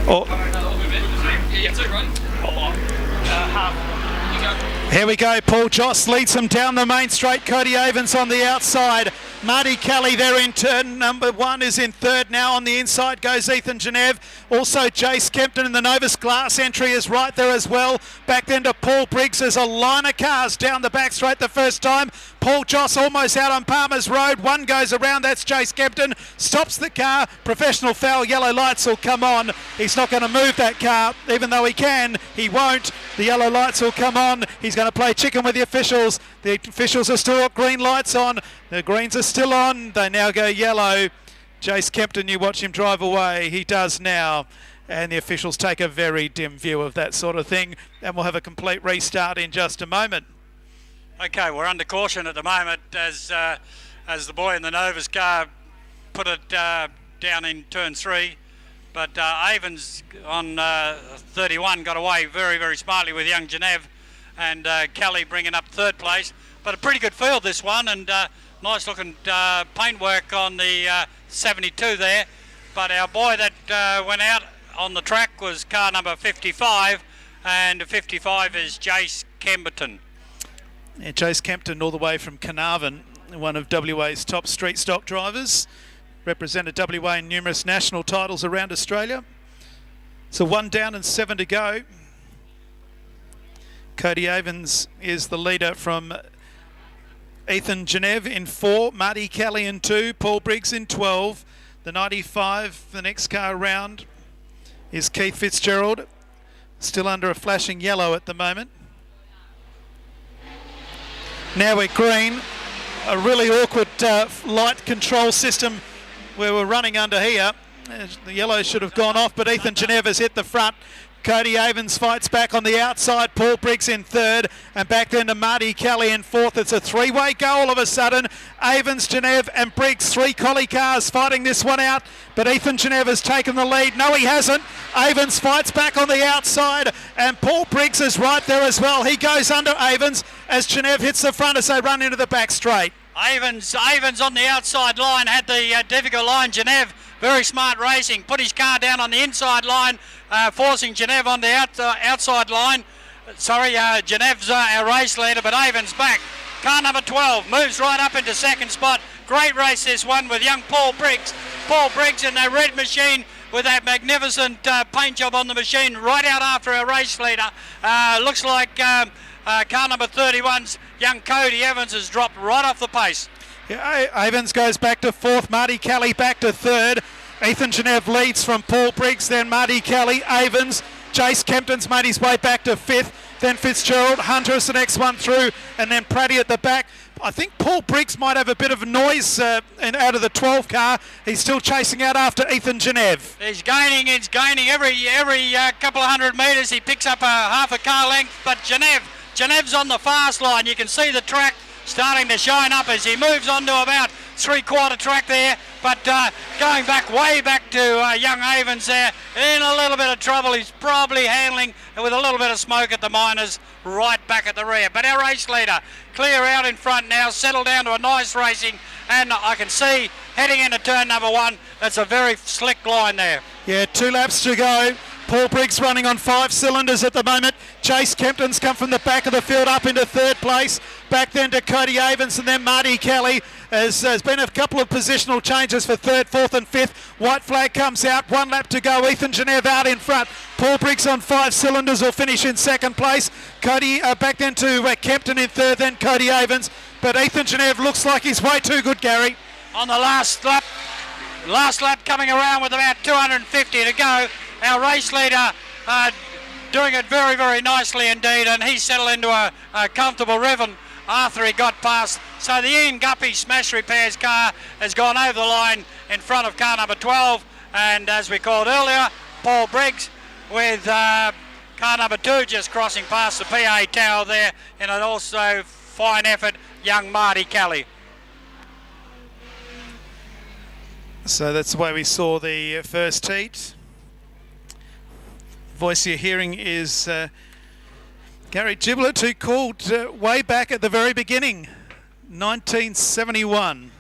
Oh. Here we go. Paul Joss leads them down the main straight. Cody Avens on the outside. Marty Kelly there in turn number 1 is in third now. On the inside goes Ethan Genev. Also Jace Kempton in the Novus Glass entry is right there as well. Back then to Paul Briggs. There's a line of cars down the back straight the first time. Paul Joss almost out on Palmer's Road. One goes around. That's Jace Kempton. Stops the car. Professional foul. Yellow lights will come on. He's not going to move that car. Even though he can, he won't. The yellow lights will come on. He's going to play chicken with the officials. The officials are still got green lights on. The greens are still on. They now go yellow. Jace Kempton, you watch him drive away. He does now. And the officials take a very dim view of that sort of thing. And we'll have a complete restart in just a moment. Okay, we're under caution at the moment as the boy in the Novus car put it down in turn 3. But Avens on 31 got away very, very smartly with young Genev, and Kelly bringing up third place. But a pretty good field this one, and nice looking paintwork on the 72 there. But our boy that went out on the track was car number 55, and 55 is Jace Kempton. Yeah, Jace Kempton all the way from Carnarvon, one of WA's top street stock drivers. Represented WA in numerous national titles around Australia. So 1 down and 7 to go. Cody Avens is the leader from Ethan Genev in 4, Marty Kelly in 2, Paul Briggs in 12. The 95, the next car around, is Keith Fitzgerald, still under a flashing yellow at the moment. Now we're green, a really awkward light control system where we're running under here. The yellow should have gone off, but Ethan Genev has hit the front. Cody Avens fights back on the outside. Paul Briggs in third, and back then to Marty Kelly in fourth. It's a three-way go all of a sudden. Avens, Genev and Briggs, 3 collie cars fighting this one out, but Ethan Genev has taken the lead. No, he hasn't. Avens fights back on the outside, and Paul Briggs is right there as well. He goes under Avens as Genev hits the front as they run into the back straight. Avens on the outside line had the difficult line. Genev, very smart racing, put his car down on the inside line, forcing Genev on the outside line. Genev's our race leader, but Avens back. Car number 12 moves right up into second spot. Great race this one with young Paul Briggs. Paul Briggs in the red machine with that magnificent paint job on the machine right out after our race leader. Looks like car number 31's young Cody Evans has dropped right off the pace. Yeah, Avens goes back to fourth, Marty Kelly back to third. Ethan Genev leads from Paul Briggs, then Marty Kelly, Avens. Jace Kempton's made his way back to fifth, then Fitzgerald. Hunter is the next one through, and then Pratty at the back. I think Paul Briggs might have a bit of noise out of the 12 car. He's still chasing out after Ethan Genev. He's gaining every couple of hundred metres. He picks up a half a car length, but Genev's on the fast line. You can see the track starting to shine up as he moves on to about 3/4 track there, but going way back to young Avens there, in a little bit of trouble. He's probably handling with a little bit of smoke at the minors, right back at the rear. But our race leader, clear out in front now, settled down to a nice racing, and I can see heading into turn number 1, that's a very slick line there. Yeah, 2 laps to go. Paul Briggs running on 5 cylinders at the moment. Jace Kempton's come from the back of the field up into third place. Back then to Cody Avens and then Marty Kelly. There's been a couple of positional changes for third, fourth and fifth. White flag comes out, 1 lap to go. Ethan Genev out in front. Paul Briggs on 5 cylinders will finish in second place. Cody back then to Kempton in third, then Cody Avens. But Ethan Genev looks like he's way too good, Gary. On the last lap coming around with about 250 to go. Our race leader doing it very, very nicely indeed, and he settled into a comfortable rhythm after he got past. So the Ian Guppy Smash Repairs car has gone over the line in front of car number 12, and as we called earlier, Paul Briggs with car number 2 just crossing past the PA tower there in an also fine effort, young Marty Kelly. So that's the way we saw the first heat. Voice you're hearing is Gary Giblett, who called way back at the very beginning, 1971.